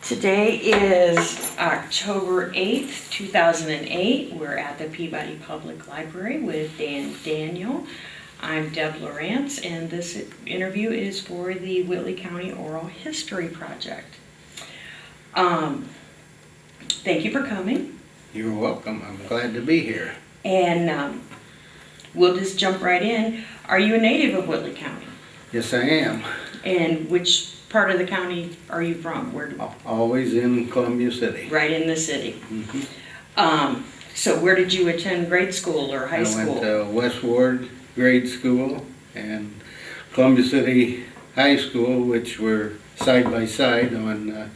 Today is October 8th, 2008. We're at the Peabody Public Library with Dan Daniel. I'm Deb Lawrence, and this interview is for the Whitley County Oral History Project. Thank you for coming. You're welcome. I'm glad to be here. And we'll just jump right in. Are you a native of Whitley County? Yes, I am. And which part of the county are you from? Always in Columbia City. Right in the city. Mm-hmm. So where did you attend grade school or high school? I went to West Ward Grade School and Columbia City High School, which were side by side on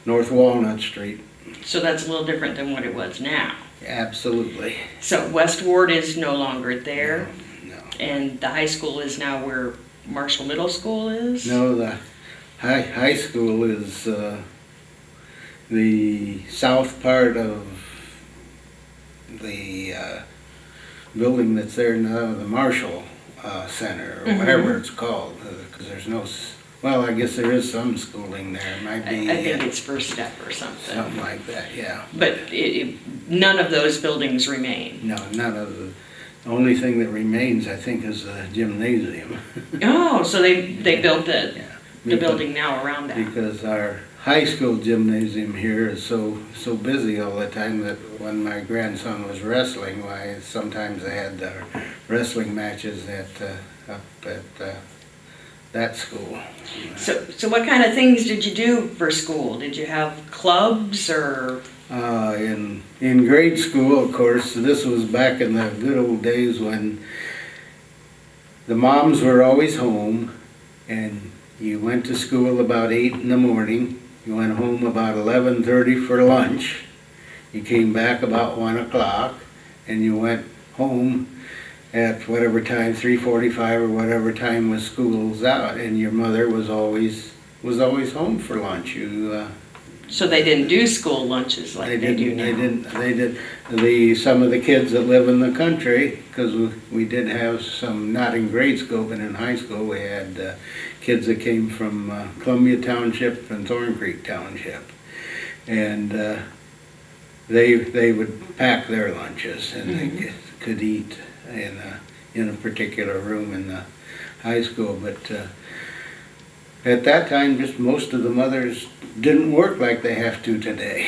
North Walnut Street. So that's a little different than what it was now. Absolutely. So West Ward is no longer there? No. And the high school is now where Marshall Middle School is? No, the high school is the south part of the building that's there now, the Marshall Center, or whatever it's called, because there's no, well, I guess there is some schooling there. It might be. I think it's First Step or something. Something like that, yeah. But none of those buildings remain? No, none of the only thing that remains, I think, is the gymnasium. Oh, so they built the Yeah. building now around that. Because our high school gymnasium here is so busy all the time that when my grandson was wrestling, why sometimes they had their wrestling matches up at that school. So what kind of things did you do for school? Did you have clubs or? In grade school, of course, this was back in the good old days when the moms were always home, and you went to school about 8 in the morning. You went home about 11:30 for lunch. You came back about 1 o'clock, and you went home at whatever time, 3:45 or whatever time was school's out, and your mother was always home for lunch. So they didn't do school lunches like they do now? They did. Some of the kids that live in the country, because we did have some, not in grade school, but in high school, we had kids that came from Columbia Township and Thorn Creek Township. And they would pack their lunches, and they could eat in a particular room in the high school. But at that time, just most of the mothers didn't work like they have to today.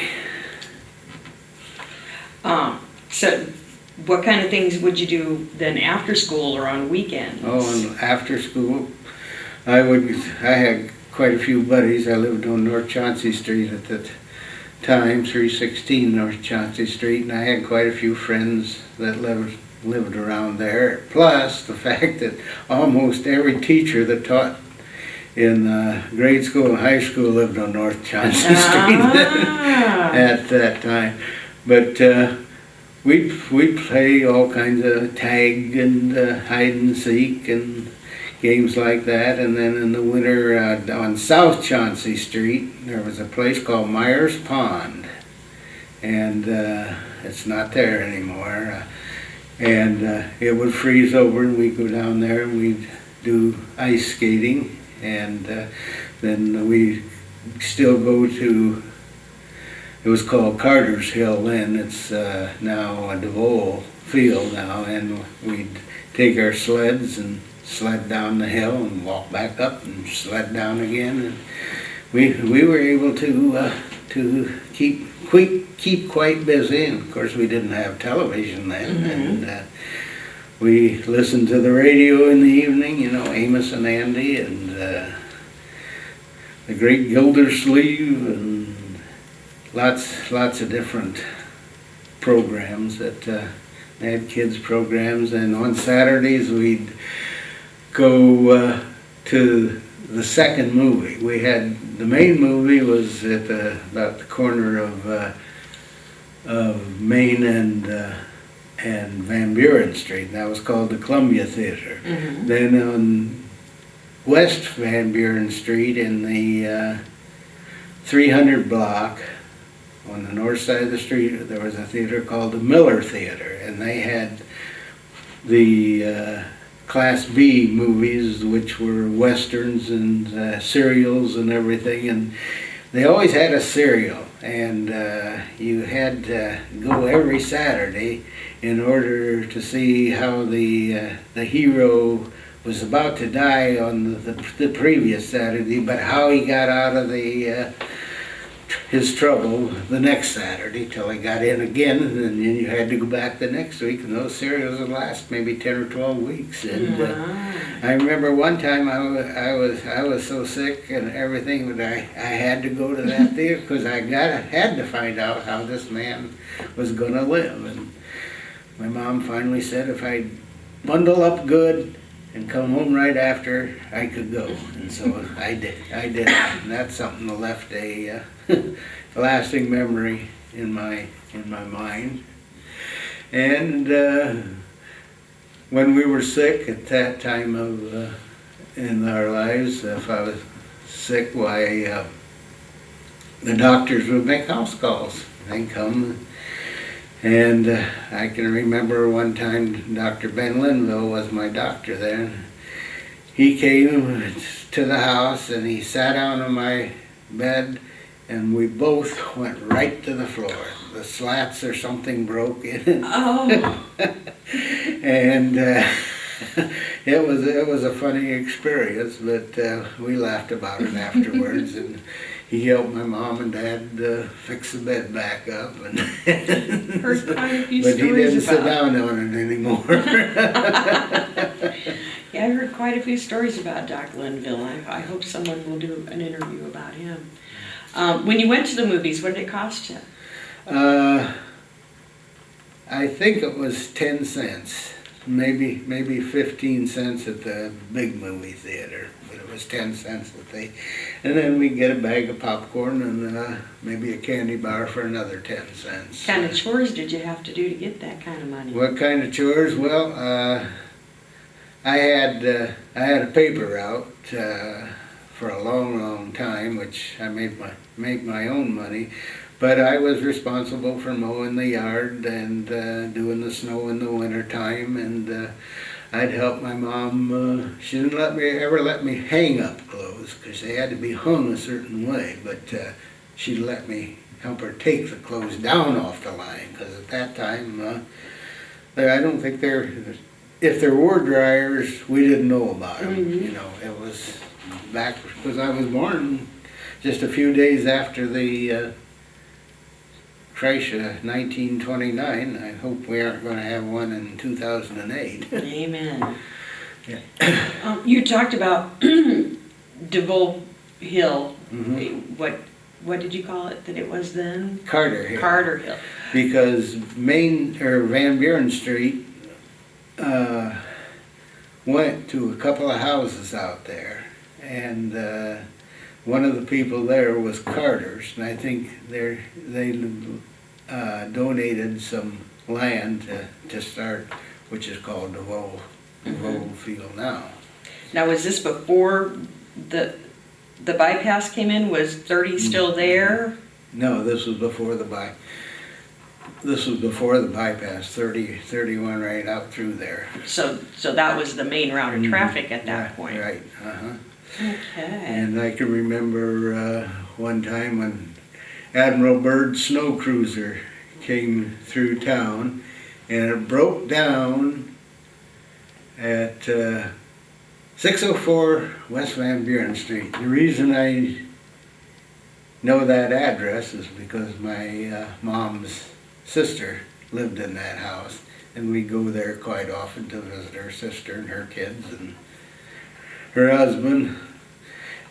So what kind of things would you do then after school or on weekends? Oh, and after school, I had quite a few buddies. I lived on North Chauncey Street at the time, 316 North Chauncey Street, and I had quite a few friends that lived around there. Plus the fact that almost every teacher that taught in grade school and high school lived on North Chauncey Street at that time. But we'd play all kinds of tag and hide and seek and games like that. And then in the winter on South Chauncey Street, there was a place called Myers Pond. And it's not there anymore. And it would freeze over, and we'd go down there and we'd do ice skating. And then we still go to, it was called Carter's Hill then, it's now a DeVoe field now, and we'd take our sleds and sled down the hill and walk back up and sled down again. And we were able to keep quite busy, and of course we didn't have television then. And we listened to the radio in the evening, Amos and Andy and the Great Gildersleeve and lots of different programs that they had kids programs. And on Saturdays we'd go to the second movie. We had, the main movie was at about the corner of Main and Van Buren Street. That was called the Columbia Theater. Then on West Van Buren Street in the 300 block on the north side of the street, there was a theater called the Miller Theater, and they had the Class B movies, which were westerns and serials and everything. And they always had a cereal, and you had to go every Saturday in order to see how the hero was about to die on the previous Saturday, but how he got out of his trouble the next Saturday till he got in again, and then you had to go back the next week, and those serials would last maybe 10 or 12 weeks. And I remember one time I was so sick and everything that I had to go to that theater because I had to find out how this man was going to live. And my mom finally said if I'd bundle up good and come home right after, I could go. And so I did. And that's something that left a lasting memory in my mind. And when we were sick at that time in our lives, if I was sick, why the doctors would make house calls. They'd come. And I can remember one time Dr. Ben Linville was my doctor then. He came to the house and he sat down on my bed and we both went right to the floor. The slats or something broke in. Oh. And it was a funny experience, but we laughed about it afterwards. And he helped my mom and dad fix the bed back up, and Heard quite a few but he stories didn't sit about. down on it anymore. Yeah, I heard quite a few stories about Doc Linville. I hope someone will do an interview about him. When you went to the movies, what did it cost you? I think it was 10 cents, maybe 15 cents at the big movie theater, but it was 10 cents that and then we get a bag of popcorn and maybe a candy bar for another 10 cents. What kind of chores did you have to do to get that kind of money? What kind of chores? Well, I had a paper route for a long time, which I made my own money. But I was responsible for mowing the yard and doing the snow in the winter time, and I'd help my mom. She didn't ever let me hang up clothes because they had to be hung a certain way, but she'd let me help her take the clothes down off the line because at that time, I don't think if there were dryers, we didn't know about them. Mm-hmm. You know, it was back because I was born just a few days after the crash of 1929. I hope we aren't going to have one in 2008. Amen. Yeah. You talked about DeVoe Hill. Mhm. What did you call it that it was then? Carter Hill. Carter Hill. Because Van Buren Street went to a couple of houses out there, and one of the people there was Carter's, and I think they donated some land to start, which is called DeVoe Field now. Now, was this before the bypass came in? Was 30 still there? No, this was before the bypass. 31 right out through there. So that was the main route of traffic at that point. Right. Uh-huh. Okay. And I can remember one time when Admiral Byrd's snow cruiser came through town, and it broke down at 604 West Van Buren Street. The reason I know that address is because my mom's sister lived in that house, and we go there quite often to visit her sister and her kids and her husband.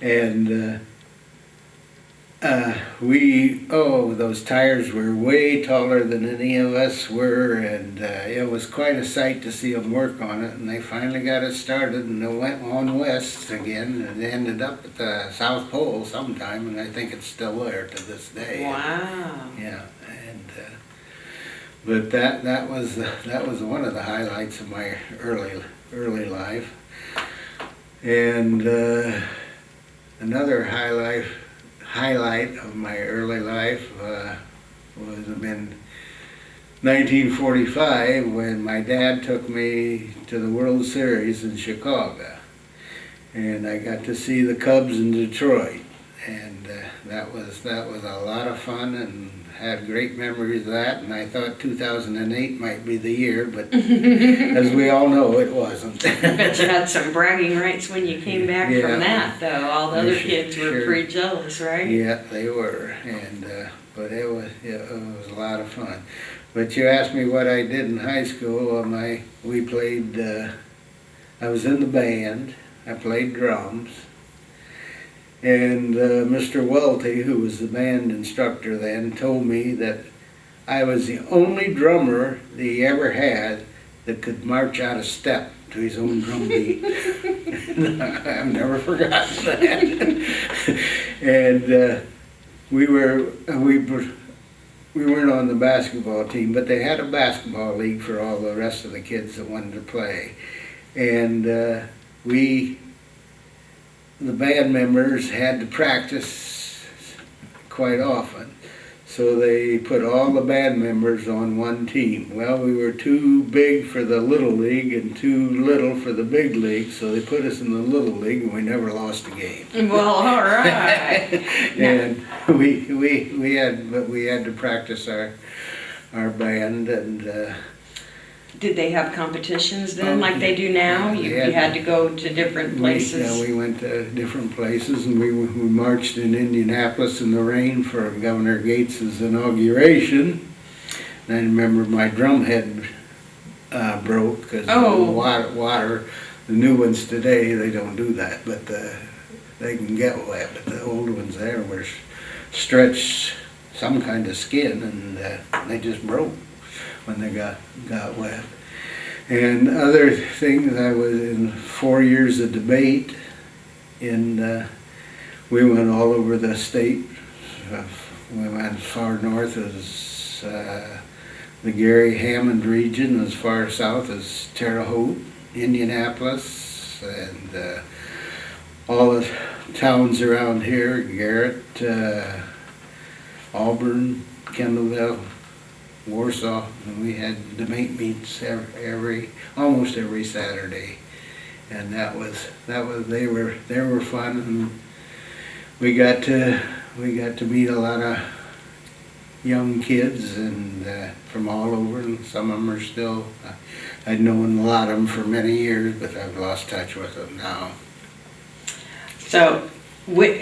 And those tires were way taller than any of us were, and it was quite a sight to see them work on it. And they finally got it started, and it went on west again, and it ended up at the South Pole sometime, and I think it's still there to this day. Wow. Yeah, and but that was one of the highlights of my early life. And another highlight of my early life was in 1945 when my dad took me to the World Series in Chicago, and I got to see the Cubs in Detroit. And that was a lot of fun, and had great memories of that. And I thought 2008 might be the year, but as we all know, it wasn't. I bet you had some bragging rights when you came back Yeah. from that, though. All the other kids were Sure. pretty jealous, right? Yeah, they were, and but it was a lot of fun. But you asked me what I did in high school. We played. I was in the band. I played drums. And Mr. Welty, who was the band instructor then, told me that I was the only drummer that he ever had that could march out of step to his own drum beat. I've never forgotten that. And we weren't on the basketball team, but they had a basketball league for all the rest of the kids that wanted to play. And the band members had to practice quite often. So they put all the band members on one team. Well, we were too big for the little league and too little for the big league, so they put us in the little league, and we never lost a game. Well, all right. And we had to practice our band, and Did they have competitions then, like they do now? yeah, You had to go to different places? we went to different places, and we marched in Indianapolis in the rain for Governor Gates's inauguration. And I remember my drum head broke because Oh. water, the new ones today, they don't do that, but they can get wet. But the old ones there were stretched some kind of skin, and they just broke when they got wet. And other things, I was in 4 years of debate, and we went all over the state. We went as far north as the Gary Hammond region, as far south as Terre Haute, Indianapolis, and all the towns around here, Garrett, Auburn, Kendallville, Warsaw, and we had debate meets almost every Saturday, and they were fun, and we got to meet a lot of young kids and from all over, and some of them are still. I'd known a lot of them for many years, but I've lost touch with them now. So,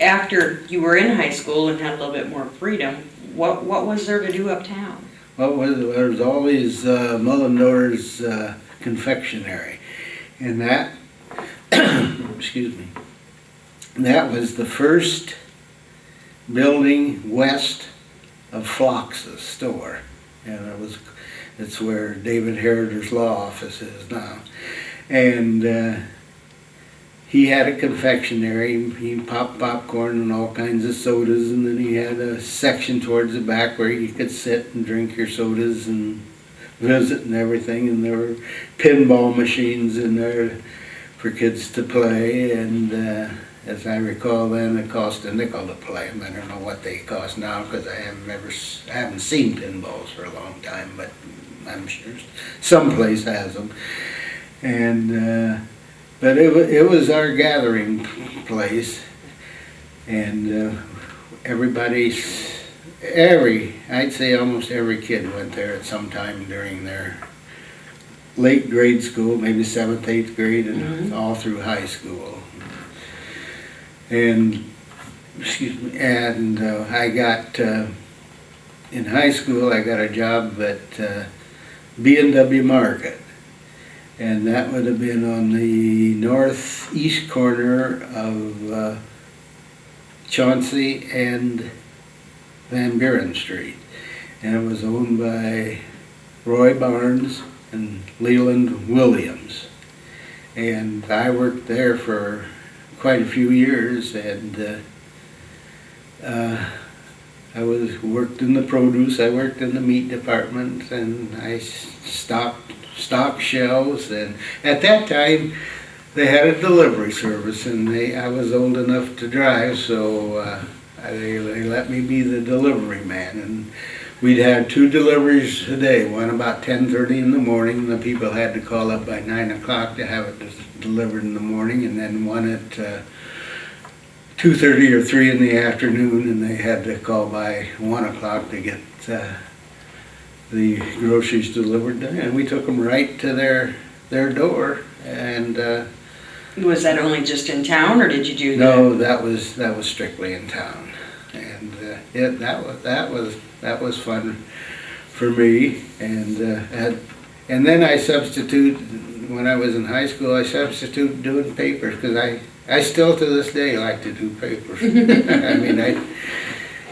after you were in high school and had a little bit more freedom, what was there to do uptown? Well, there was always Mullendor's confectionery, and that, excuse me, that was the first building west of Flox's store, and it's where David Heriter's law office is now, and he had a confectionery. He popped popcorn and all kinds of sodas, and then he had a section towards the back where you could sit and drink your sodas and visit and everything, and there were pinball machines in there for kids to play, and as I recall then, it cost a nickel to play them. I don't know what they cost now, because I haven't seen pinballs for a long time, but I'm sure some place has them. And but it was our gathering place, and I'd say almost every kid went there at some time during their late grade school, maybe 7th, 8th grade, and all through high school. And, excuse me, and I got, in high school, I got a job at B&W Market. And that would have been on the northeast corner of Chauncey and Van Buren Street. And it was owned by Roy Barnes and Leland Williams. And I worked there for quite a few years, and I worked in the produce, I worked in the meat department, and I stocked shelves, and at that time they had a delivery service, and I was old enough to drive, so they let me be the delivery man, and we'd have 2 deliveries a day, one about 10:30 in the morning, and the people had to call up by 9 o'clock to have it delivered in the morning, and then one at 2:30 or 3 in the afternoon, and they had to call by 1 o'clock to get the groceries delivered, and we took them right to their door. And Was that only just in town, or did you do that? no, that was strictly in town, and that was fun for me. And then I substituted, when I was in high school, I substituted doing papers, because I still to this day like to do papers. I mean,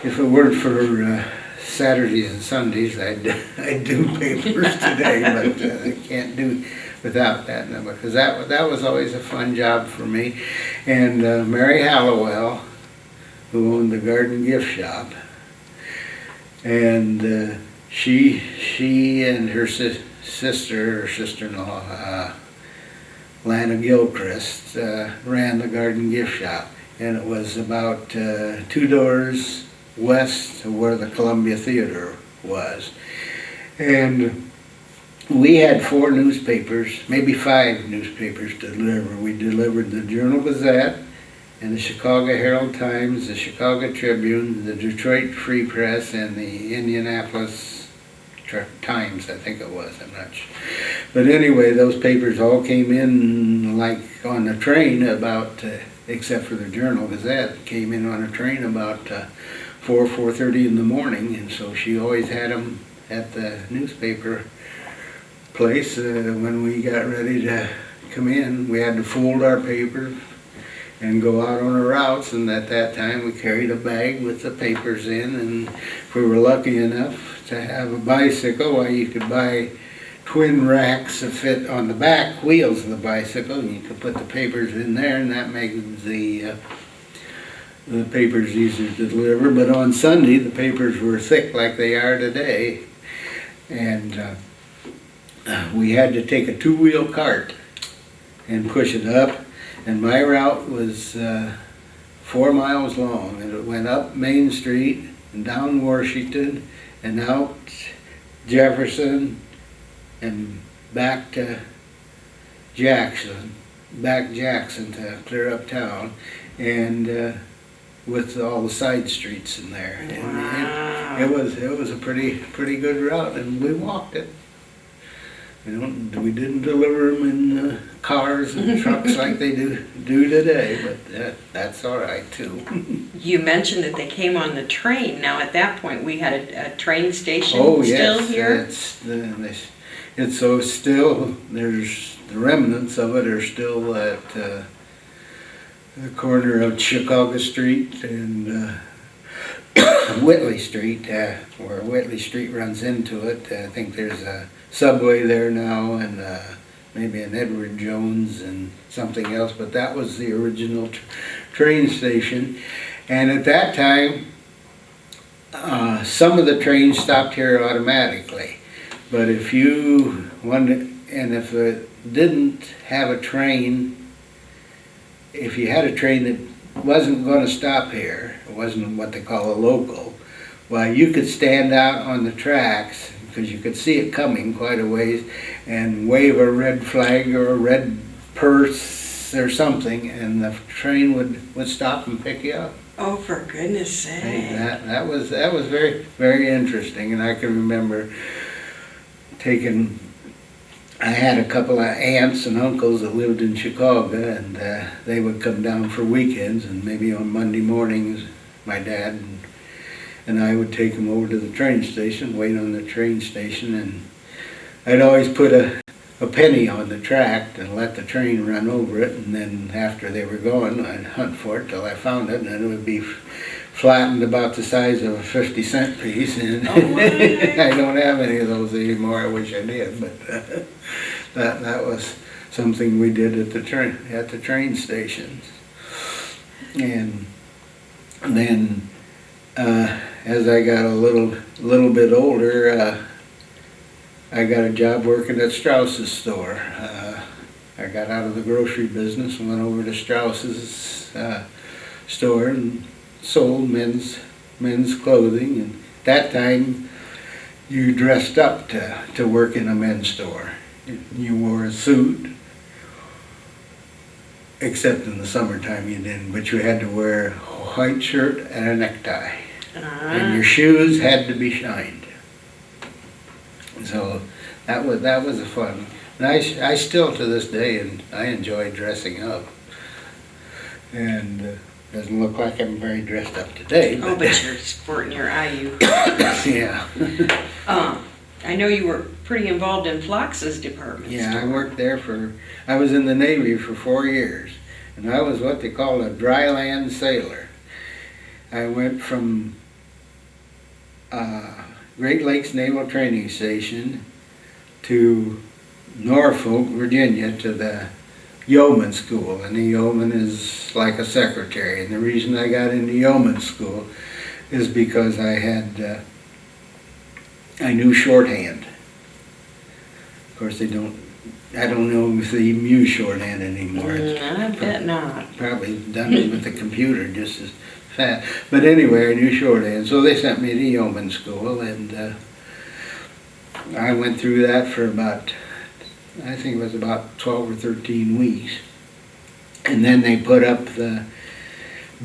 if it weren't for Saturdays and Sundays, I'd do papers today, but I can't do without that number, because that was always a fun job for me. And Mary Hallowell, who owned the garden gift shop, and she and her sister-in-law, Lana Gilchrist, ran the garden gift shop, and it was about 2 doors west of where the Columbia Theater was. And we had 4 newspapers, maybe 5 newspapers to deliver. We delivered the Journal-Gazette and the Chicago Herald-Times, the Chicago Tribune, the Detroit Free Press, and the Indianapolis Times, I think it was, I'm not sure. But anyway, those papers all came in like on the train about, except for the Journal-Gazette, came in on a train about 4:30 in the morning, and so she always had them at the newspaper place. When we got ready to come in, we had to fold our papers and go out on our routes, and at that time we carried a bag with the papers in, and if we were lucky enough to have a bicycle, well, you could buy twin racks that fit on the back wheels of the bicycle, and you could put the papers in there, and that makes the papers easier to deliver. But on Sunday, the papers were thick like they are today, and we had to take a 2-wheel cart and push it up, and my route was 4 miles long, and it went up Main Street and down Washington and out Jefferson and back to Jackson to clear up town, and with all the side streets in there. Wow. And it was a pretty good route, and we walked it. We didn't deliver them in cars and trucks like they do today, but that's all right too. You mentioned that they came on the train. Now, at that point, we had a train station Oh still yes, here? it's so still, there's the remnants of it are still at the corner of Chicago Street and Whitley Street, where Whitley Street runs into it. I think there's a Subway there now, and maybe an Edward Jones and something else, but that was the original train station. And at that time, some of the trains stopped here automatically, but if you wanted, and if it didn't have a train, if you had a train that wasn't going to stop here, it wasn't what they call a local, well, you could stand out on the tracks, because you could see it coming quite a ways, and wave a red flag or a red purse or something, and the train would stop and pick you up. Oh, for goodness sake. Hey, that was very, very interesting, and I can remember I had a couple of aunts and uncles that lived in Chicago, and they would come down for weekends, and maybe on Monday mornings, my dad and I would take them over to the train station, wait on the train station, and I'd always put a penny on the track and let the train run over it, and then after they were gone, I'd hunt for it till I found it, and it would be flattened about the size of a 50-cent piece, and I don't have any of those anymore. I wish I did, but that was something we did at the train stations. And then as I got a little bit older, I got a job working at Strauss's store. I got out of the grocery business and went over to Strauss's store and sold men's clothing. And at that time, you dressed up to work in a men's store. You wore a suit except in the summertime you didn't, but you had to wear a white shirt and a necktie. And your shoes had to be shined. So that was a fun. And I still to this day, and I enjoy dressing up. And doesn't look like I'm very dressed up today. Oh, but you're sporting your IU. Yeah. I know you were pretty involved in Flox's department Yeah, store. I worked there I was in the Navy for 4 years. And I was what they call a dry land sailor. I went from Great Lakes Naval Training Station to Norfolk, Virginia, to the yeoman school. And the yeoman is like a secretary. And the reason I got into yeoman school is because I knew shorthand. Of course, I don't know if they even use shorthand anymore. I bet not. Probably done it with the computer just as fast. But anyway, I knew shorthand, so they sent me to yeoman school, and I went through that for about, I think it was about 12 or 13 weeks. And then they put up the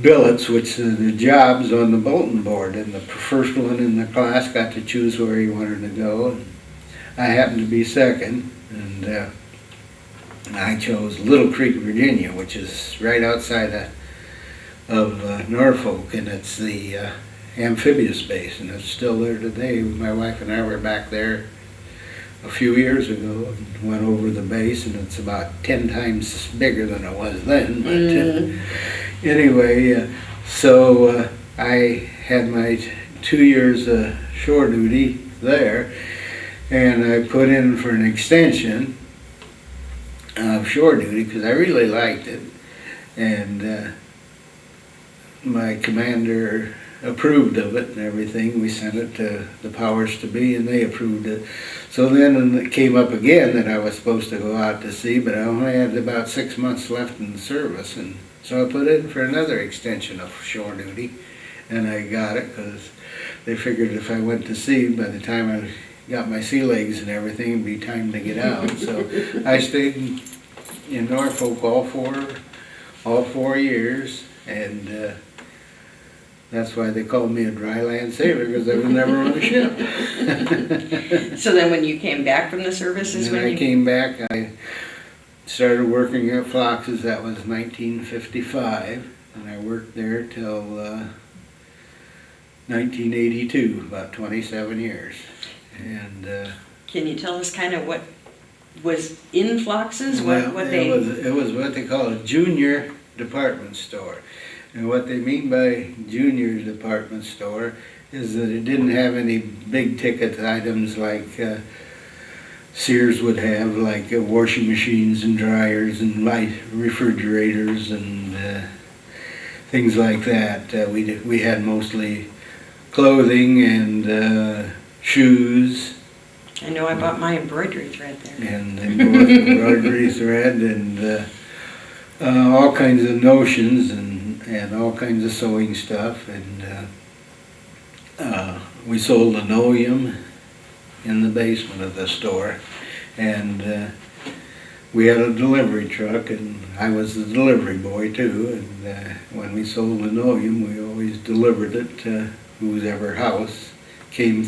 billets, which are the jobs on the bulletin board, and the first one in the class got to choose where he wanted to go. And I happened to be second, and I chose Little Creek, Virginia, which is right outside of Norfolk, and it's the amphibious base, and it's still there today. My wife and I were back there a few years ago and went over the base, and it's about 10 times bigger than it was then. But anyway, so I had my 2 years shore duty there, and I put in for an extension of shore duty because I really liked it, and my commander approved of it and everything. We sent it to the powers to be, and they approved it. So then it came up again that I was supposed to go out to sea, but I only had about 6 months left in the service, and so I put in for another extension of shore duty, and I got it because they figured if I went to sea, by the time I got my sea legs and everything, it'd be time to get out. So I stayed in Norfolk all four years, and that's why they called me a dry land sailor, because I was never on a ship. So then when you came back from the services, When I came back, I started working at Flox's. That was 1955, and I worked there till 1982, about 27 years. And can you tell us kind of what was in Flox's? well, it was what they call a junior department store. And what they mean by junior department store is that it didn't have any big ticket items like Sears would have, like washing machines and dryers and light refrigerators and things like that. We had mostly clothing and shoes. I know I bought my embroidery thread there. And embroidery thread and all kinds of notions and all kinds of sewing stuff, and we sold linoleum in the basement of the store, and we had a delivery truck, and I was the delivery boy too, and when we sold linoleum we always delivered it to whoever house. Came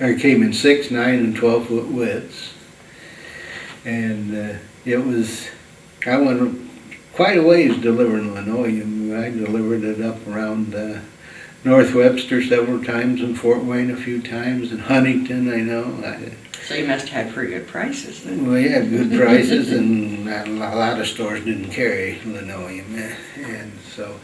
in 6, 9, and 12 foot widths, and I went quite a ways delivering linoleum. I delivered it up around North Webster several times, and Fort Wayne a few times, and Huntington, I know. So you must have pretty good prices then. We had good prices, and a lot of stores didn't carry linoleum, and so.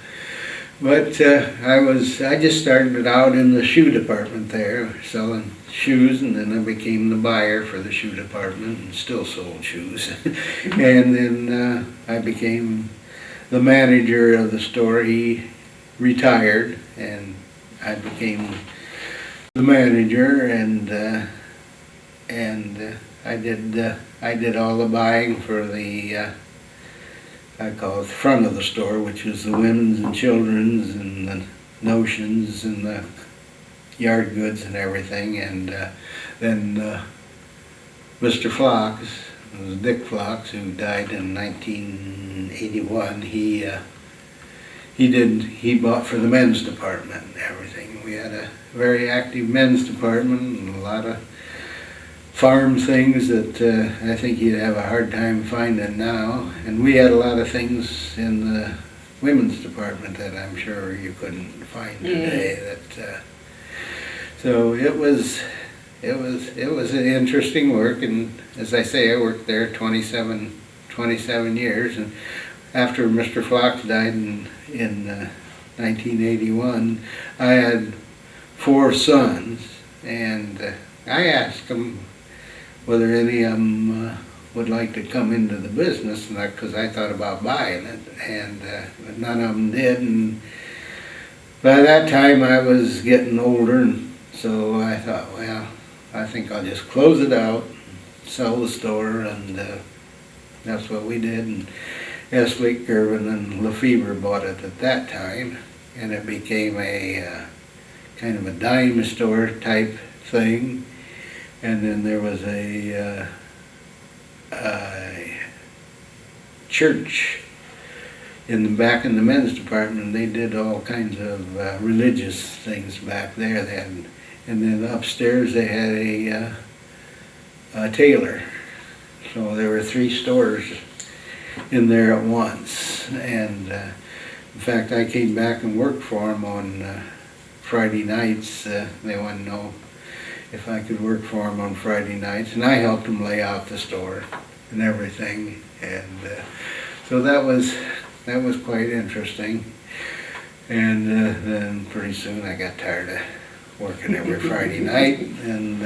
But I just started out in the shoe department there, selling shoes, and then I became the buyer for the shoe department and still sold shoes. And then I became the manager of the store. He retired, and I became the manager, and I did all the buying for the I call it the front of the store, which was the women's and children's and the notions and the yard goods and everything. And then Mr. Flox it was Dick Flox, who died in 1981. He bought for the men's department and everything. We had a very active men's department and a lot of farm things that I think you'd have a hard time finding now. And we had a lot of things in the women's department that I'm sure you couldn't find today. So it was an interesting work, and as I say, I worked there 27 years, and after Mr. Flox died in 1981, I had 4 sons, and I asked them whether any of them would like to come into the business, because I thought about buying it, and but none of them did. And by that time I was getting older, and so I thought, well, I think I'll just close it out, sell the store, and that's what we did. And Eslick, Irvin, and Lefebvre bought it at that time, and it became a kind of a dime store type thing. And then there was a church in the back in the men's department. They did all kinds of religious things back there. They had, and then upstairs they had a tailor. So there were 3 stores in there at once. And in fact, I came back and worked for them on Friday nights. They wanted to know if I could work for them on Friday nights, and I helped them lay out the store and everything. And so that was quite interesting. And then pretty soon I got tired of working every Friday night, and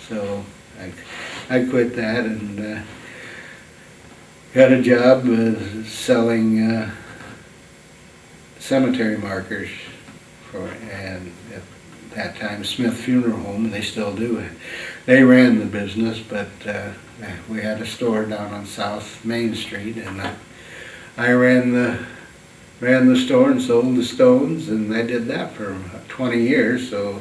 so I quit that and got a job selling cemetery markers and at that time Smith Funeral Home. They still do it. They ran the business, but we had a store down on South Main Street, and I ran the store and sold the stones, and I did that for 20 years. So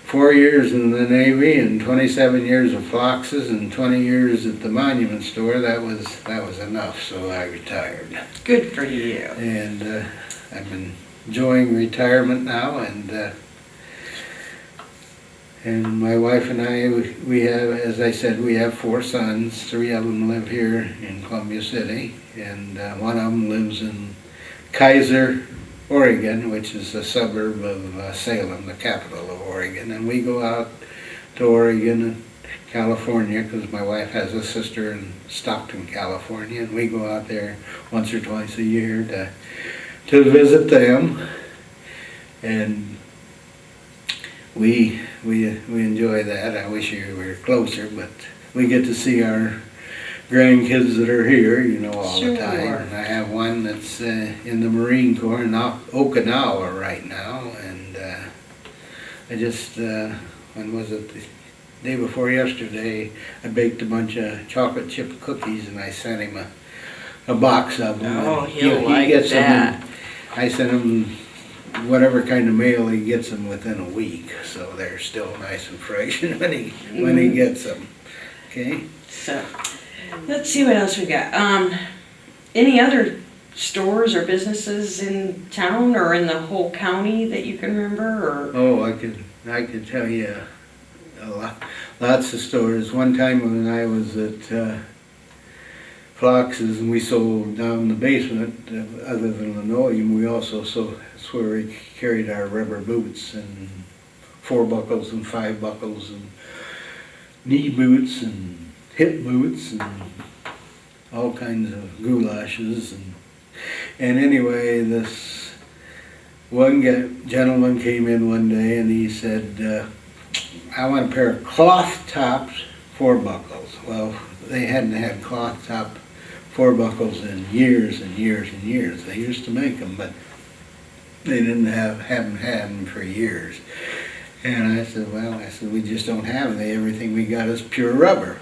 4 years in the Navy and 27 years of Flox's and 20 years at the monument store. That was enough, so I retired. Good for you. And I've been enjoying retirement now, and my wife and I, we have, as I said, we have 4 sons. 3 of them live here in Columbia City, and one of them lives in Kaiser, Oregon, which is a suburb of Salem, the capital of Oregon. And we go out to Oregon and California, because my wife has a sister in Stockton, California, and we go out there once or twice a year to visit them. And we enjoy that. I wish we were closer, but we get to see our grandkids that are here, all the time. And I have one that's in the Marine Corps in Okinawa right now, and I just, when was it, the day before yesterday, I baked a bunch of chocolate chip cookies, and I sent him a box of them. Oh, he'll like that. Them, I sent him whatever kind of mail he gets them within a week, so they're still nice and fresh when he gets them. Okay. So, let's see what else we got. Any other stores or businesses in town or in the whole county that you can remember? Or? Oh, I could tell you lots of stores. One time when I was at Flox's and we sold down the basement, other than linoleum, we also that's where we carried our rubber boots and 4 buckles and 5 buckles and knee boots and hip boots and all kinds of goulashes. And anyway, this one gentleman came in one day and he said, I want a pair of cloth tops 4 buckles. Well, they hadn't had cloth top 4 buckles in years and years and years. They used to make them, but they haven't had them for years. And I said, we just don't have them. Everything we got is pure rubber.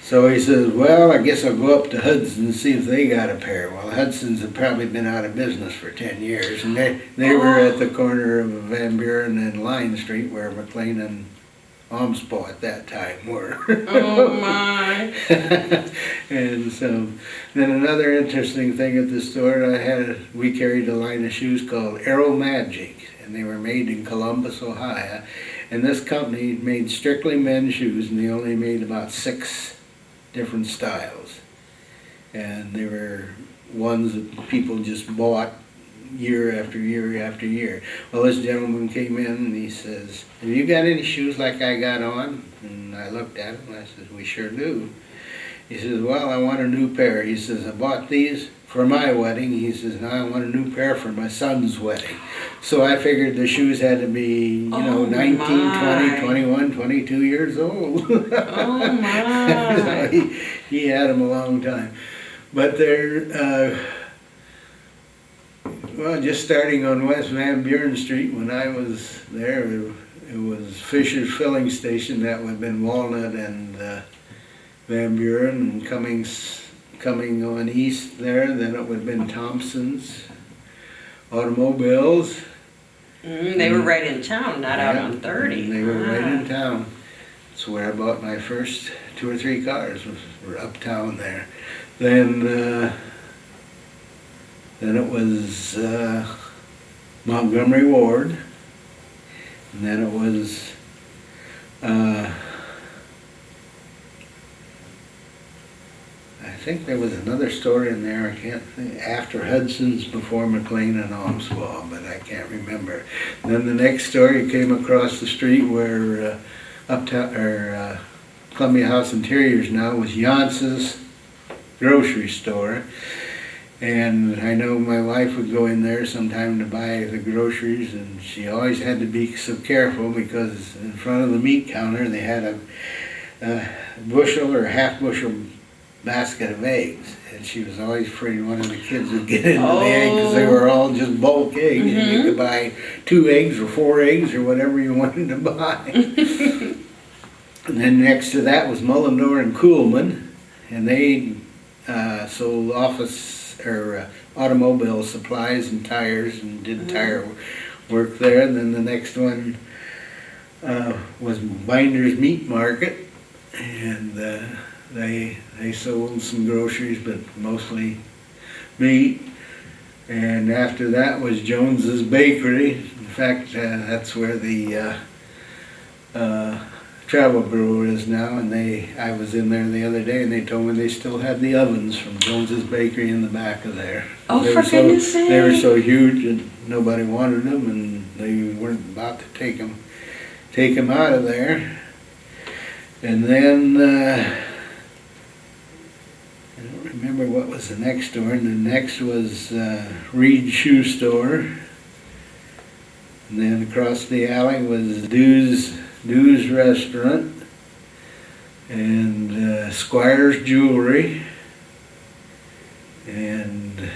So he says, well, I guess I'll go up to Hudson's and see if they got a pair. Well, Hudson's had probably been out of business for 10 years, and they were at the corner of Van Buren and Line Street, where McLean and Omspaw at that time were. Oh my! my. And so, then another interesting thing at the store, we carried a line of shoes called Aero Magic, and they were made in Columbus, Ohio. And this company made strictly men's shoes, and they only made about 6 different styles. And they were ones that people just bought year after year after year. Well, this gentleman came in and he says, "Have you got any shoes like I got on?" And I looked at him and I said, "We sure do." He says, "Well, I want a new pair." He says, "I bought these for my wedding." He says, "Now I want a new pair for my son's wedding." So I figured the shoes had to be, 19, my. 20, 21, 22 years old. Oh my. So he had them a long time. But they're, well, just starting on West Van Buren Street, when I was there, it was Fisher's Filling Station. That would have been Walnut and Van Buren, and coming on east there, then it would have been Thompson's Automobiles. They were right in town, not out on 30. They were right in town. That's where I bought my first 2 or 3 cars, were uptown there. Then it was Montgomery Ward, and then it was I think there was another store in there, I can't think, after Hudson's, before McLean and Omsbaugh, but I can't remember. Then the next store you came across the street where uptown, or Columbia House Interiors now, was Janss's grocery store. And I know my wife would go in there sometime to buy the groceries, and she always had to be so careful because in front of the meat counter they had a bushel or half bushel basket of eggs, and she was always afraid one of the kids would get into the egg because they were all just bulk eggs, and you could buy 2 eggs or 4 eggs or whatever you wanted to buy. And then next to that was Mullendore and Kuhlman, and they sold office or automobile supplies and tires, and did tire work there. And then the next one was Binder's Meat Market, and they sold some groceries, but mostly meat. And after that was Jones's Bakery. In fact, that's where the Travel Brewer is now, and I was in there the other day and they told me they still had the ovens from Jones's Bakery in the back of there. Oh, for goodness sake. They were so huge and nobody wanted them, and they weren't about to take them out of there. And then I don't remember what was the next store, and the next was Reed's Shoe Store. And then across the alley was Dew's Restaurant, and Squire's Jewelry, and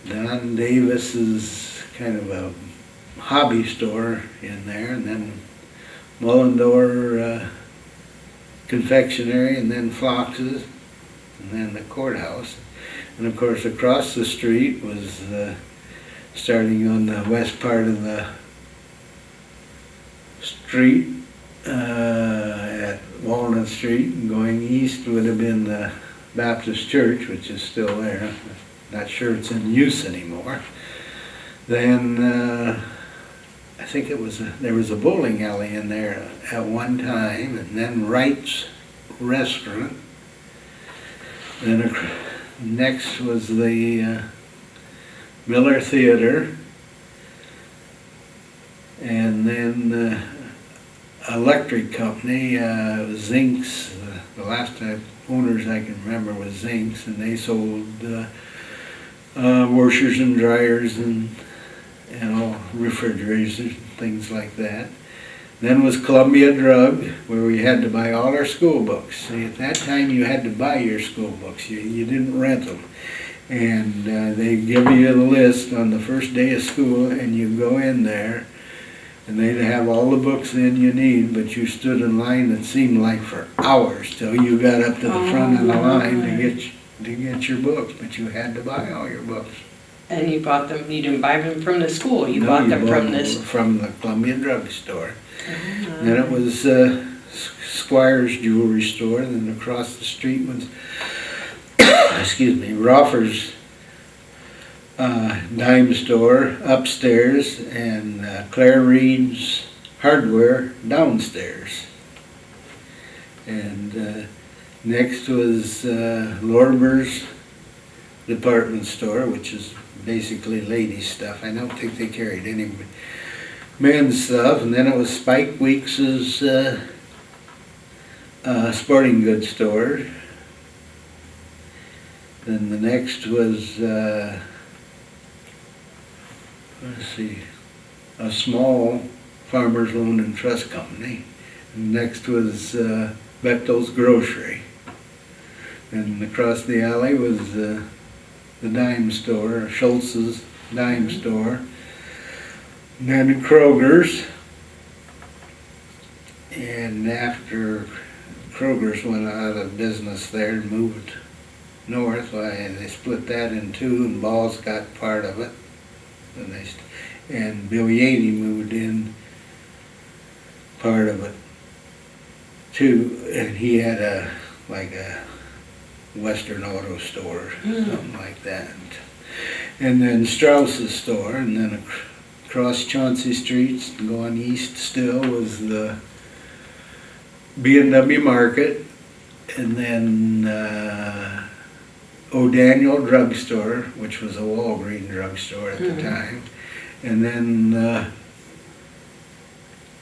Don Davis's kind of a hobby store in there, and then Mullendore Confectionery, and then Flox's, and then the courthouse. And of course across the street was starting on the west part of the street at Walnut Street, and going east would have been the Baptist Church, which is still there. Not sure it's in use anymore. Then I think there was a bowling alley in there at one time, and then Wright's Restaurant. Then next was the Miller Theater, and then electric company, Zink's. The last time owners I can remember was Zink's, and they sold washers and dryers and all refrigerators and things like that. Then was Columbia Drug, where we had to buy all our school books. See, at that time you had to buy your school books. You didn't rent them. And they give you a list on the first day of school, and you go in there, and they'd have all the books in you need, but you stood in line that seemed like for hours till you got up to the front of the line to get your books, but you had to buy all your books. And you bought them, you didn't buy them from the school, you bought them from this? From the Columbia Drug Store. Then it was Squire's Jewelry Store, and then across the street was, excuse me, Roffer's Dime Store upstairs, and Claire Reed's Hardware downstairs. And next was Lorber's Department Store, which is basically ladies' stuff. I don't think they carried any men's stuff. And then it was Spike Weeks's sporting goods store. Then the next was, let's see, a small farmer's loan and trust company. And next was Bechtel's Grocery. And across the alley was the dime store, Schultz's dime store. And then Kroger's. And after Kroger's went out of business there and moved north, they split that in two, and Ball's got part of it. And Bill Yaney moved in part of it too, and he had a Western Auto Store, something like that. And then Strauss's store, and then across Chauncey Street, going east still, was the B&W Market, and then O'Daniel Drugstore, which was a Walgreens drugstore at the time, and then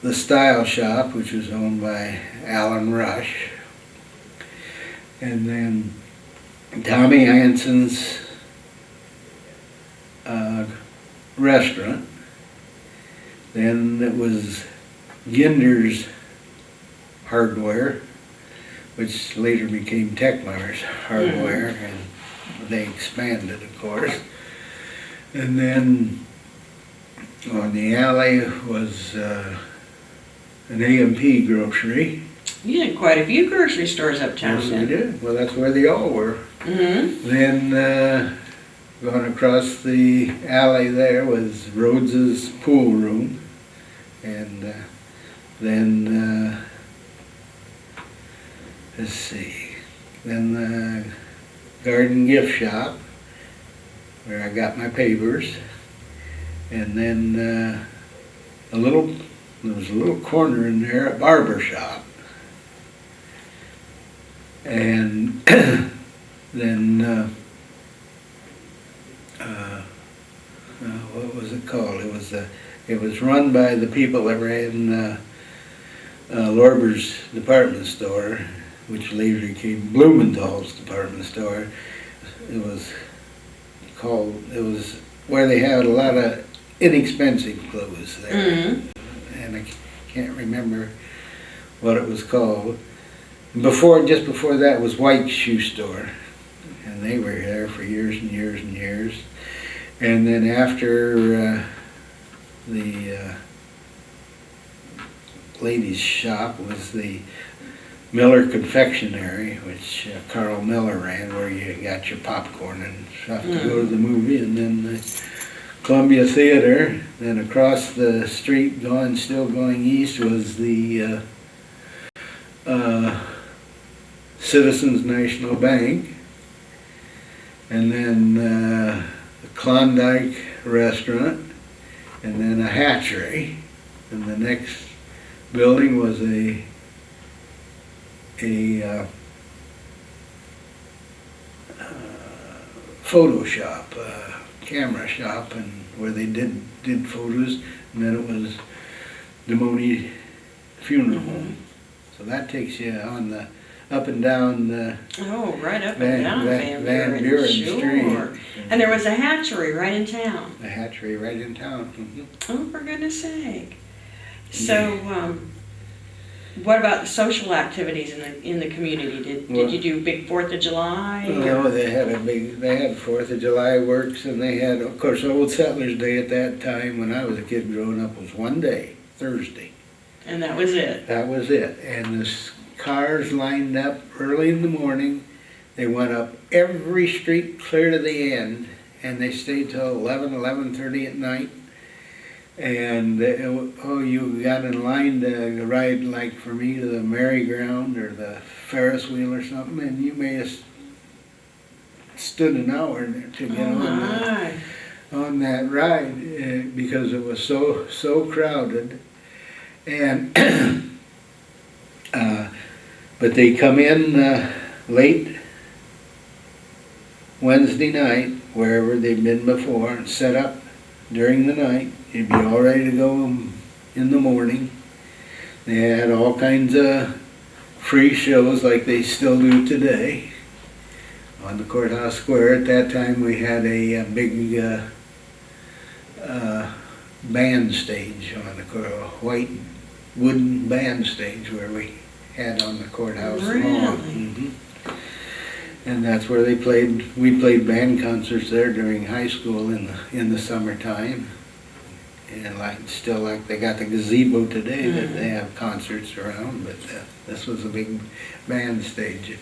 the Style Shop, which was owned by Alan Rush, and then Tommy Hanson's restaurant. Then it was Ginder's Hardware, which later became Techmar's Hardware, and they expanded, of course. And then on the alley was an A&P grocery. You had quite a few grocery stores uptown. Yes, we did. Well, that's where they all were. Then going across the alley there was Rhodes's Pool Room, and then let's see, then the Garden Gift Shop, where I got my papers, and then there was a little corner in there, a barber shop, and then what was it called? It was run by the people that ran Lorber's Department Store, which later became Blumenthal's Department Store. It was where they had a lot of inexpensive clothes there. And I can't remember what it was called. Just before that was White's Shoe Store, and they were there for years and years and years. And then after the ladies' shop was the Miller Confectionery, which Carl Miller ran, where you got your popcorn and stuff to go to the movie, and then the Columbia Theater. Then across the street, still going east, was the Citizens National Bank, and then the Klondike Restaurant, and then a hatchery, and the next building was a photo shop, camera shop, and where they did photos, and then it was Demone Funeral Home. So that takes you on the up and down the right up and down Van Buren Street. And there was a hatchery right in town. A hatchery right in town. Oh, for goodness sake. So, what about the social activities in the community? Did you do big 4th of July? No, they had 4th of July works, and they had, of course, Old Settlers Day at that time when I was a kid growing up was one day, Thursday. And that was it? That was it. And the cars lined up early in the morning. They went up every street clear to the end, and they stayed till 11:30 at night. And, you got in line to ride, like for me, to the merry-go-round or the Ferris wheel or something, and you may have stood an hour there to get on that ride, because it was so crowded. And, but they come in late Wednesday night, wherever they've been before, and set up during the night. You'd be all ready to go in the morning. They had all kinds of free shows like they still do today. On the courthouse square at that time we had a big band stage on the white wooden band stage where we had on the courthouse lawn. Really? And that's where we played band concerts there during high school in the summertime. And like they got the gazebo today that they have concerts around, but this was a big band stage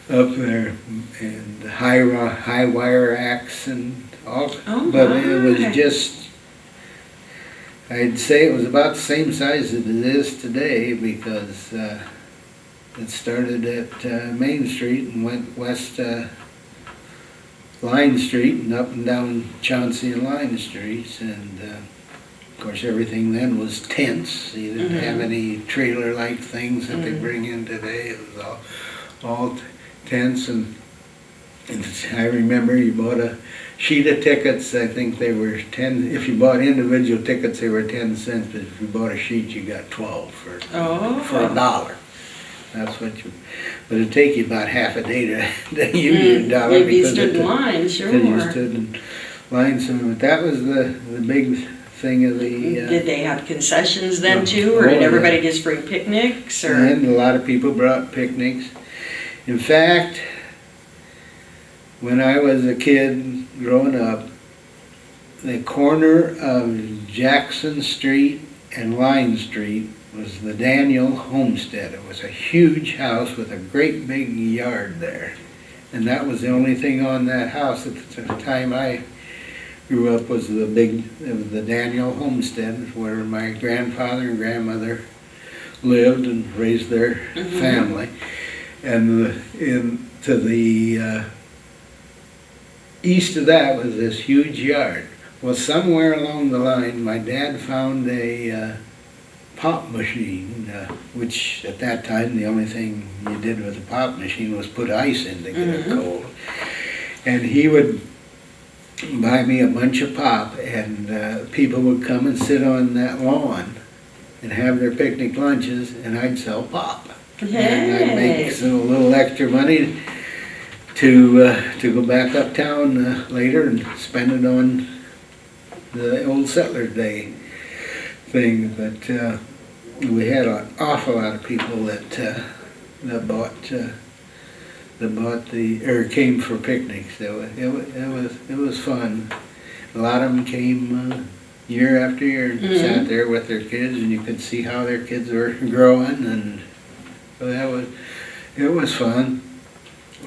up there, and high wire acts and all. But it was just, I'd say it was about the same size as it is today, because it started at Main Street and went west Line Street and up and down Chauncey and Line Streets, and of course everything then was tents. You didn't have any trailer-like things that they bring in today. It was all tents, and I remember you bought a sheet of tickets. I think they were 10. If you bought individual tickets, they were 10 cents, but if you bought a sheet, you got 12 for $1. That's what but it'd take you about half a day to use your $1. If you stood in line, sure. Because you stood in line, but that was the big thing of the... Did they have concessions then too, or did everybody just bring picnics? Or? And a lot of people brought picnics. In fact, when I was a kid growing up, the corner of Jackson Street and Line Street was the Daniel homestead. It was a huge house with a great big yard there. And that was the only thing on that house at the time I grew up, was the Daniel homestead, where my grandfather and grandmother lived and raised their family. And to the east of that was this huge yard. Well, somewhere along the line, my dad found a pop machine, which at that time the only thing you did with a pop machine was put ice in to get it cold. And he would buy me a bunch of pop, and people would come and sit on that lawn and have their picnic lunches, and I'd sell pop. And I'd make a little extra money to go back uptown later and spend it on the old Settlers Day thing. But we had an awful lot of people that came for picnics. It was fun. A lot of them came year after year and sat there with their kids, and you could see how their kids were growing, and it was fun.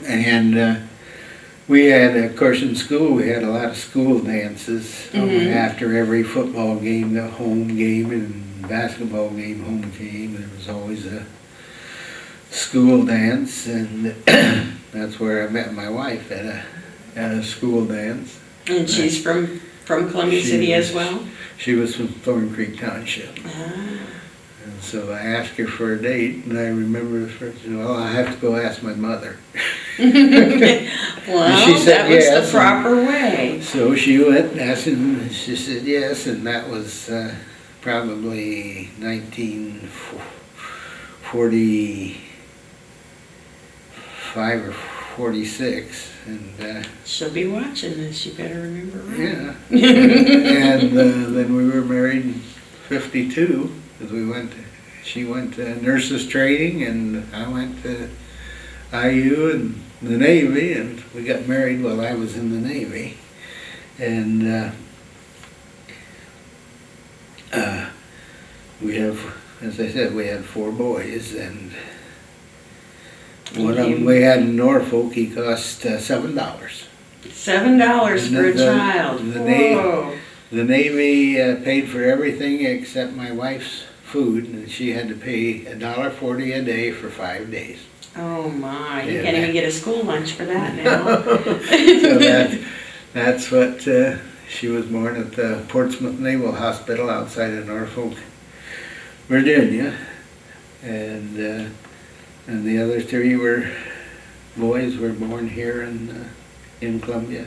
And we had, of course, in school we had a lot of school dances after every football game, the home game, and basketball game, home game. There was always a school dance, and that's where I met my wife, at a school dance. And she's from Columbia City as well? She was from Thorn Creek Township. And so I asked her for a date, and I remember the first, well, I have to go ask my mother. Well, she said that was yes, the proper way. So she went and asked him, and she said yes, and that was probably 1945 or 46. And she'll be watching this, you better remember right. Yeah. And then we were married in 52, because she went to nurses training, and I went to IU and the Navy, and we got married while I was in the Navy. And we have, as I said, we had 4 boys, and one of them we had in Norfolk, he cost $7. $7 for a child. The Whoa. The Navy paid for everything except my wife's food, and she had to pay $1.40 a day for 5 days. Oh my, you Yeah. can't even get a school lunch for that now. So that's what, she was born at the Portsmouth Naval Hospital outside of Norfolk, Virginia. And the other three boys were born here in Columbia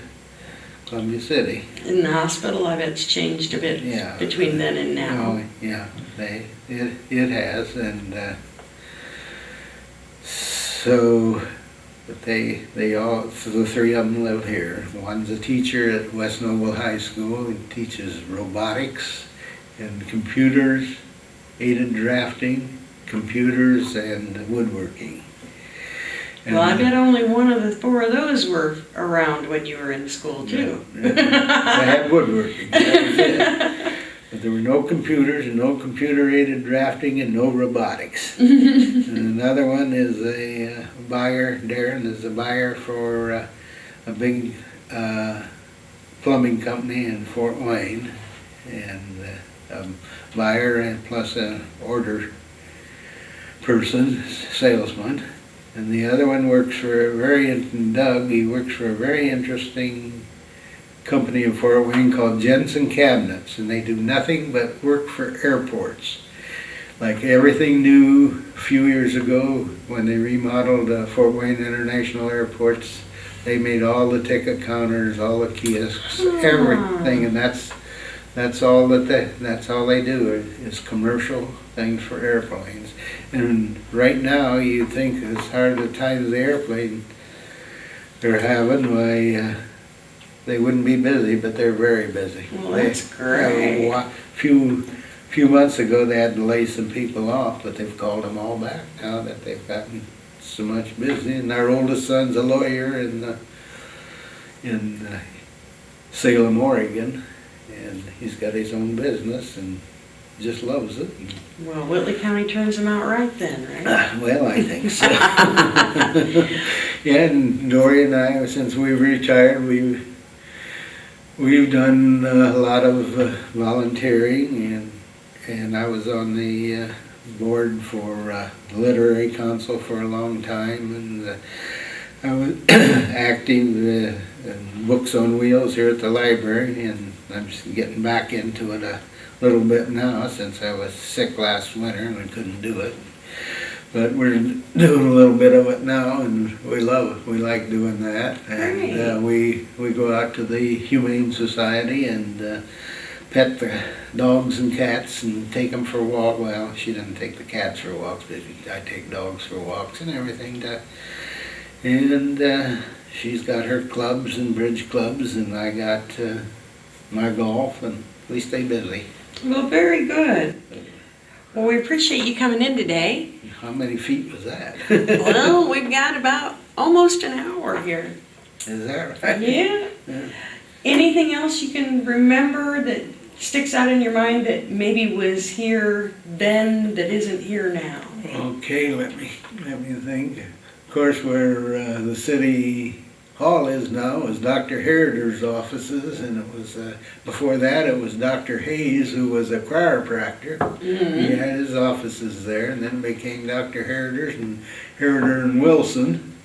City. In the hospital, I bet it's changed a bit Yeah. between then and now. Oh, yeah, it has, and so, but so the three of them live here. One's a teacher at West Noble High School. He teaches robotics and computers, aided drafting, computers, and woodworking. And, Well, I bet only one of the four of those were around when you were in school too. I had woodworking, that was it. But there were no computers and no computer-aided drafting and no robotics. And another one is a buyer, Darren is a buyer for a big plumbing company in Fort Wayne. And a buyer and plus an order person, salesman. And the other one works for Doug, he works for a very interesting company in Fort Wayne called Jensen Cabinets, and they do nothing but work for airports. Like everything new a few years ago when they remodeled Fort Wayne International Airports, they made all the ticket counters, all the kiosks, everything, and that's all they do is commercial things for airplanes. And right now, you'd think as hard a time as the airplane they're having, why they wouldn't be busy, but they're very busy. Well, that's great. A few months ago, they had to lay some people off, but they've called them all back now that they've gotten so much busy. And our oldest son's a lawyer in Salem, Oregon, and he's got his own business and just loves it. Well, Whitley County turns them out right then, right? Well, I think so. Yeah, and Dory and I, since we've retired, we've done a lot of volunteering, and I was on the board for Literary Council for a long time, and I was active in Books on Wheels here at the library, and I'm just getting back into it a little bit now since I was sick last winter and I couldn't do it. But we're doing a little bit of it now, and we like doing that. And we go out to the Humane Society and pet the dogs and cats and take them for walks. Well, she doesn't take the cats for walks, but I take dogs for walks and everything. And she's got her clubs and bridge clubs, and I got my golf, and we stay busy. Well, very good. Well, we appreciate you coming in today. How many feet was that? Well, we've got about almost an hour here. Is that right? Yeah. Yeah. Anything else you can remember that sticks out in your mind that maybe was here then that isn't here now? Okay, let me think. Of course, where the city hall is now is Dr. Herder's offices, and it was before that it was Dr. Hayes, who was a chiropractor. Mm-hmm. He had his offices there, and then became Dr. Herder's and Herder and Wilson,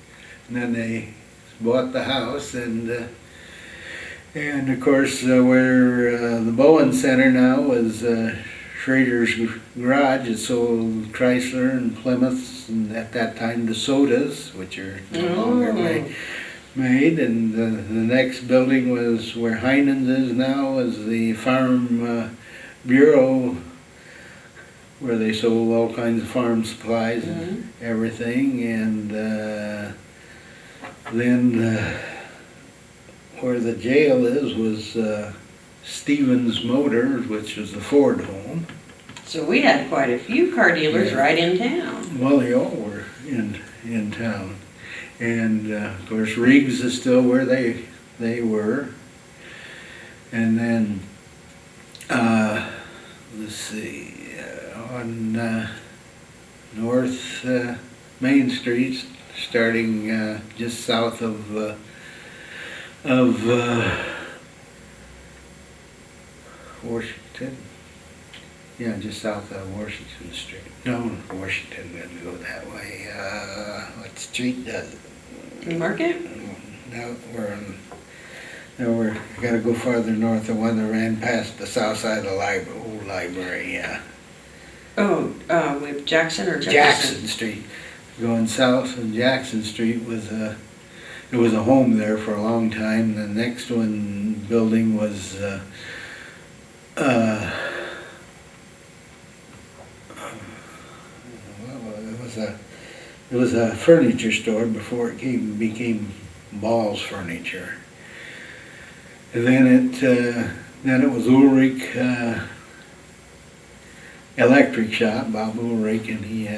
and then they bought the house, and of course where the Bowen Center now is Schrader's Garage. It sold Chrysler and Plymouths, and at that time DeSotas, which are no longer made, and the next building was where Heinen's is now, was the Farm Bureau, where they sold all kinds of farm supplies and everything, and then where the jail is was Stevens Motors, which was the Ford home. So we had quite a few car dealers right in town. Well, they all were in town. And of course Riggs is still where they were. And then let's see, on North Main Street, starting just south of Washington. Yeah, just south of Washington Street. No, Washington didn't go that way. What street does it? Market? No, we're gotta go farther north. The one that ran past the south side of the old library, yeah. Oh, with Jackson or Jefferson? Jackson Street. Going south of Jackson Street was it was a home there for a long time. The next building was it was a furniture store before it became Ball's Furniture. And then it was Ulrich Electric Shop, Bob Ulrich, and he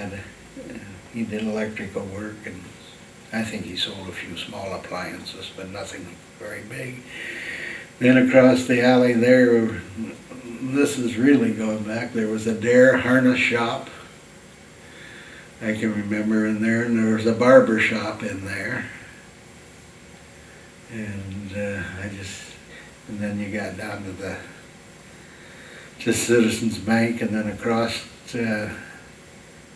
did electrical work, and I think he sold a few small appliances, but nothing very big. Then across the alley there, this is really going back, there was a Dare Harness Shop. I can remember in there, and there was a barber shop in there. And and then you got down to just Citizens Bank, and then across Van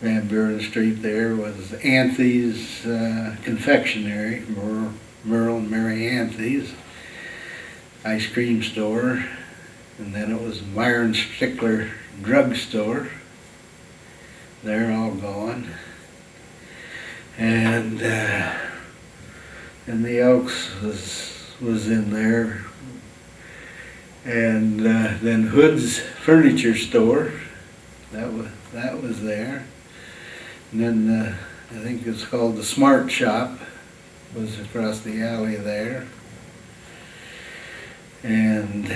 Buren Street there was Anthony's Confectionery, Merle and Mary Anthony's ice cream store, and then it was Myron Stickler Drug Store. They're all gone. And the Elks was in there. And then Hood's Furniture Store, that was there. And then I think it's called the Smart Shop, was across the alley there. And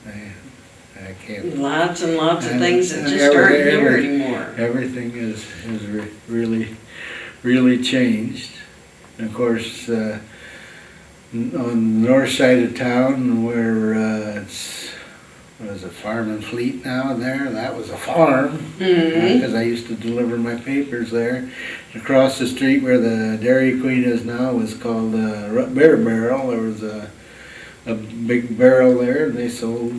I can't. Lots and lots of things that just aren't here anymore. Everything is really changed. And of course, on the north side of town, where was a Farm and Fleet now there, that was a farm, because I used to deliver my papers there. Across the street where the Dairy Queen is now was called Bear Barrel. There was a big barrel there, and they sold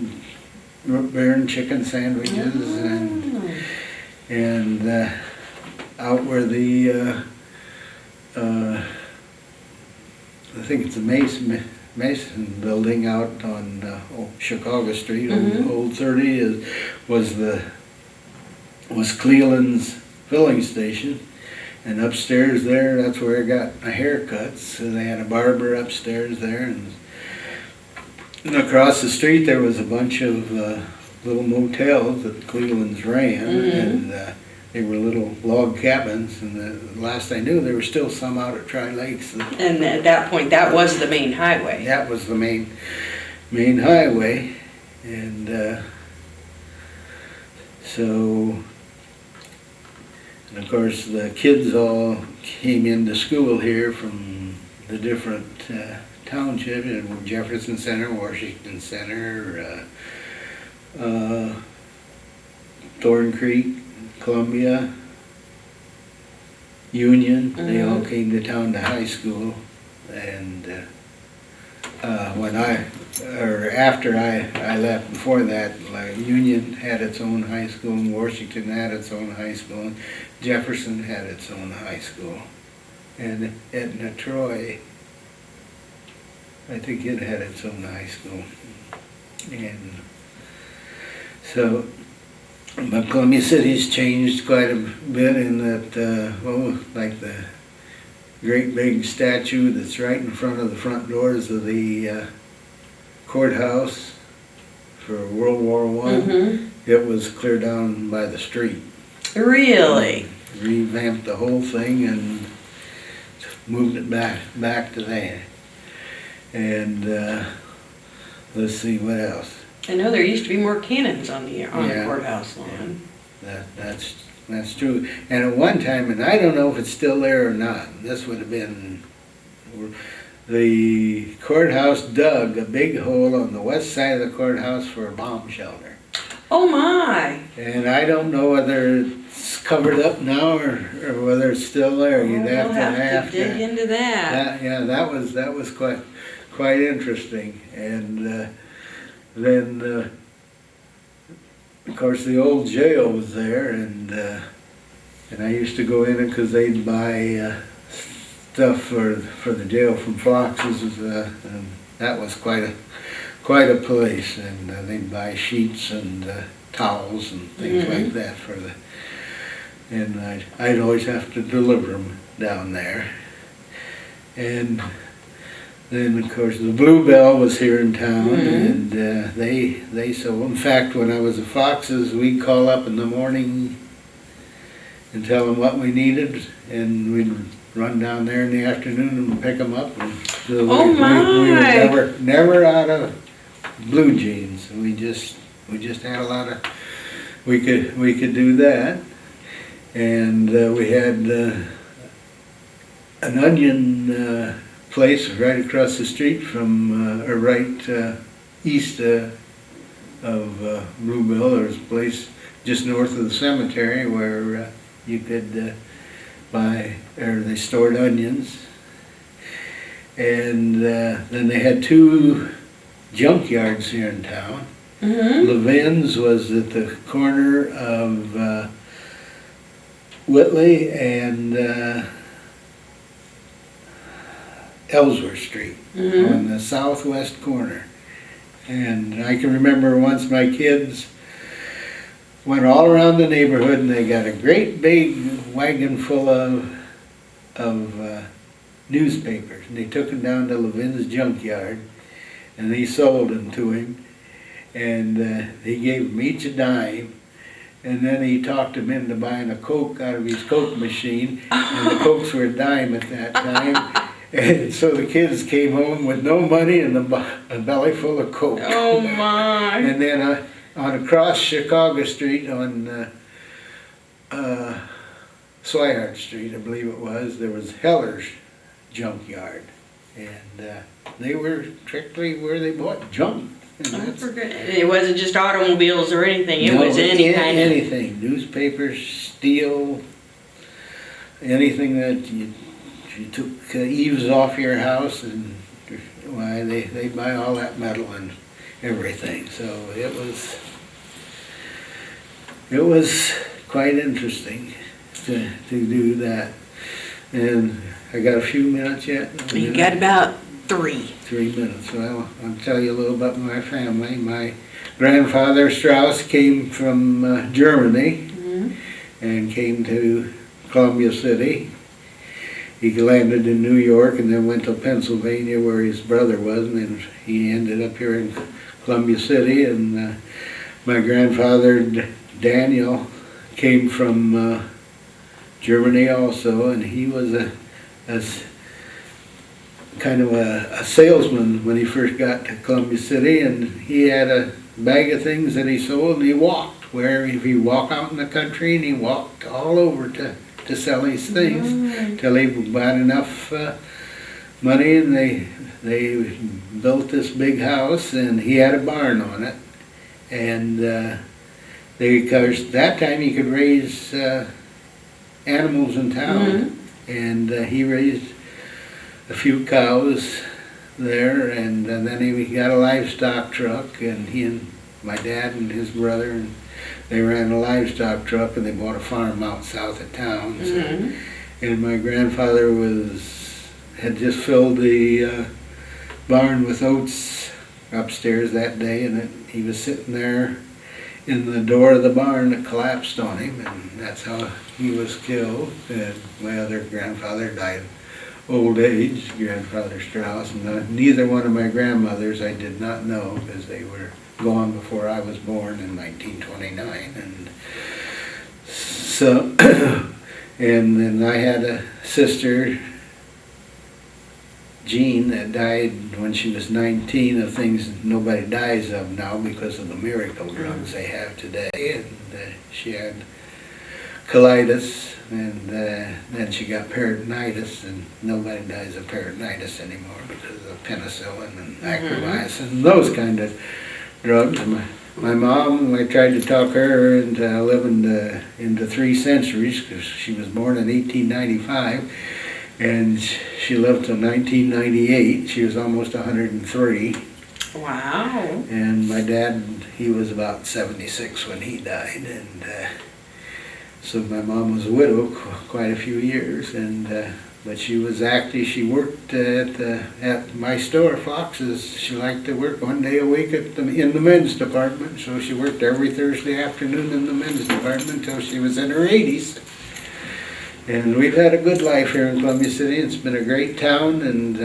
root beer and chicken sandwiches, and out where the I think it's a Mason building out on Chicago Street, Old 30 was Cleland's filling station, and upstairs there, that's where I got my haircuts. So they had a barber upstairs there, and across the street there was a bunch of little motels that Cleland's ran, and they were little log cabins, and the last I knew there were still some out at Tri Lakes. And at that point, that was the main highway. That was the main highway, and so, and of course the kids all came into school here from the different townships, Jefferson Center, Washington Center, Thorn Creek, Columbia, Union. They all came to town to high school, and after I left, before that, Union had its own high school, and Washington had its own high school, and Jefferson had its own high school, and Etna Troy, I think it had its own high school, and so. But Columbia City's changed quite a bit in that, like the great big statue that's right in front of the front doors of the courthouse for World War I. It was clear down by the street. Really? Revamped the whole thing and moved it back to there. And let's see what else. I know there used to be more cannons on the courthouse lawn. That's true. And at one time, and I don't know if it's still there or not, this would have been, the courthouse dug a big hole on the west side of the courthouse for a bomb shelter. Oh my! And I don't know whether it's covered up now or whether it's still there. You'd have to dig into that. That was quite interesting. And then, of course, the old jail was there, and I used to go in it because they'd buy stuff for the jail from Fox's, and that was quite a place, and they'd buy sheets and towels and things like that for the, and I'd always have to deliver them down there. And then, of course, the Bluebell was here in town, and they sold. In fact, when I was at Fox's, we'd call up in the morning and tell them what we needed, and we'd run down there in the afternoon and pick them up. And so we were never out of blue jeans. We just had a lot of. We could do that, and we had an onion place right across the street from, or right east of Bluebell. There was a place just north of the cemetery where you could buy, or they stored onions. And then they had two junkyards here in town. Levin's was at the corner of Whitley and Ellsworth Street, on the southwest corner. And I can remember once my kids went all around the neighborhood, and they got a great big wagon full of newspapers, and they took them down to Levin's junkyard, and he sold them to him, and he gave them each a dime. And then he talked them into buying a Coke out of his Coke machine, and the Cokes were a dime at that time. And so the kids came home with no money and a belly full of Coke. Oh my! And then on across Chicago Street on Swihart Street, I believe it was, there was Heller's junkyard, and they were strictly where they bought junk. It wasn't just automobiles or anything. It was any kind of anything, newspapers, steel, anything that you took eaves off your house, and why they buy all that metal and everything. So it was quite interesting to do that. And I got a few minutes yet. You got about 3 minutes. Well, I'll tell you a little about my family. My grandfather Strauss came from Germany and came to Columbia City. He landed in New York and then went to Pennsylvania where his brother was, and then he ended up here in Columbia City. And my grandfather Daniel came from Germany also, and he was a kind of a salesman when he first got to Columbia City, and he had a bag of things that he sold, and he walked where if he walked out in the country, and he walked all over to sell these things till he bought enough money, and they built this big house, and he had a barn on it, and because that time he could raise animals in town, and he raised a few cows there, and then he got a livestock truck, and he and my dad and his brother, and they ran a livestock truck, and they bought a farm out south of town. So, and my grandfather had just filled the barn with oats upstairs that day, and he was sitting there in the door of the barn that collapsed on him, and that's how he was killed. And my other grandfather died old age, grandfather Strauss, and neither one of my grandmothers I did not know, because they were gone before I was born in 1929. And so, and then I had a sister, Jean, that died when she was 19 of things nobody dies of now because of the miracle drugs they have today. And she had colitis, and then she got peritonitis, and nobody dies of peritonitis anymore because of penicillin and acromycin and those kind of drugs. My mom, I tried to talk her into living into 3 centuries, because she was born in 1895, and she lived till 1998. She was almost 103. Wow. And my dad, he was about 76 when he died, and so my mom was a widow quite a few years, and but she was active. She worked at my store, Fox's. She liked to work one day a week in the men's department, so she worked every Thursday afternoon in the men's department until she was in her 80s. And we've had a good life here in Columbia City. It's been a great town, and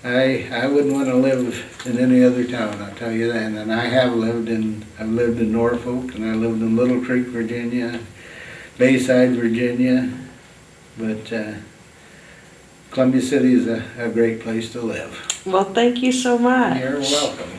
I wouldn't want to live in any other town, I'll tell you that. And I've lived in Norfolk, and I lived in Little Creek, Virginia, Bayside, Virginia, but Columbia City is a great place to live. Well, thank you so much. You're welcome.